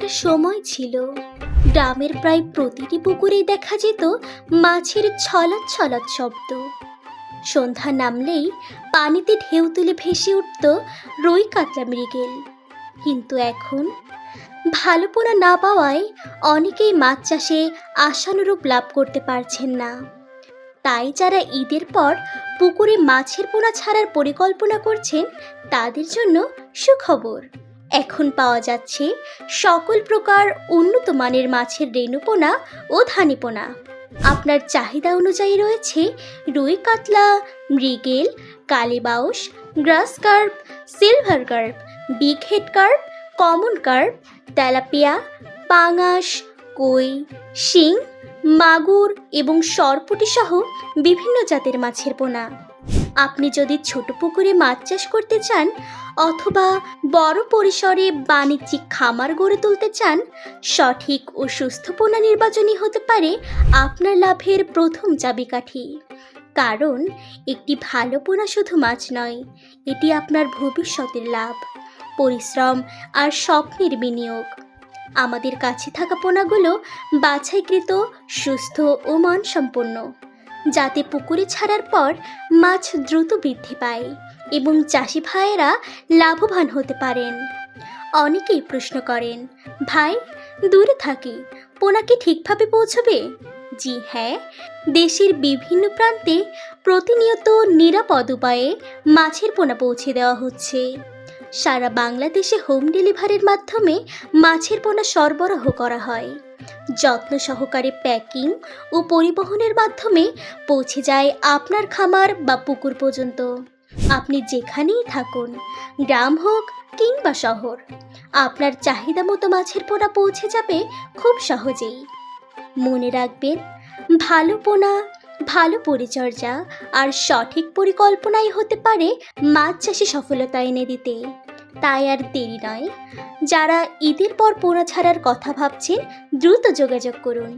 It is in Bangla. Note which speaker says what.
Speaker 1: একটা সময় ছিল, গ্রামের প্রায় প্রতিটি পুকুরেই দেখা যেত মাছের ছলাৎ ছলাৎ শব্দ। সন্ধ্যা নামলেই পানিতে ঢেউ তুলে ভেসে উঠত রুই কাতলা মৃগেল। কিন্তু এখন ভালো পোনা না পাওয়ায় অনেকেই মাছ চাষে আশানুরূপ লাভ করতে পারছেন না। তাই যারা ঈদের পর পুকুরে মাছের পোনা ছাড়ার পরিকল্পনা করছেন তাদের জন্য সুখবর। এখন পাওয়া যাচ্ছে সকল প্রকার উন্নত মানের মাছের রেণুপোনা ও ধানিপোনা। আপনার চাহিদা অনুযায়ী রয়েছে রুই কাতলা, মৃগেল, কালীবাউস, grass carp, silver carp, big head carp, common carp, tilapia, পাঙাশ, কই, শিং, মাগুর এবং সরপুঁটি সহ বিভিন্ন জাতের মাছের পোনা। আপনি যদি ছোট পুকুরে মাছ চাষ করতে চান অথবা বড় পরিসরে বাণিজ্যিক খামার গড়ে তুলতে চান, সঠিক ও সুস্থ পোনা নির্বাচনই হতে পারে আপনার লাভের প্রথম চাবিকাঠি। কারণ একটি ভালো পোনা শুধু মাছ নয়, এটি আপনার ভবিষ্যতের লাভ, পরিশ্রম আর স্বপ্নের বিনিয়োগ। আমাদের কাছে থাকা পোনাগুলো বাছাইকৃত, সুস্থ ও মানসম্পন্ন, যাতে পুকুরে ছাড়ার পর মাছ দ্রুত বৃদ্ধি পায় এবং চাষি ভাইয়েরা লাভবান হতে পারেন। অনেকেই প্রশ্ন করেন, ভাই দূরে থাকি, পোনা কি ঠিকভাবে পৌঁছবে? জি হ্যাঁ, দেশের বিভিন্ন প্রান্তে প্রতিনিয়ত নিরাপদ উপায়ে মাছের পোনা পৌঁছে দেওয়া হচ্ছে। সারা বাংলাদেশে হোম ডেলিভারির মাধ্যমে মাছের পোনা সরবরাহ করা হয়। যত্ন সহকারে প্যাকিং ও পরিবহনের মাধ্যমে পৌঁছে যায় আপনার খামার বা পুকুর পর্যন্ত। আপনি যেখানেই থাকুন, গ্রাম হোক কিংবা শহর, আপনার চাহিদা মতো মাছের পোনা পৌঁছে যাবে খুব সহজেই। মনে রাখবেন, ভালো পোনা, ভালো পরিচর্যা আর সঠিক পরিকল্পনাই হতে পারে মাছ চাষে সফলতা এনে দিতে। তাই আর দেরি নয়, যারা ঈদের পর পোনা ছাড়ার কথা ভাবছেন দ্রুত যোগাযোগ করুন।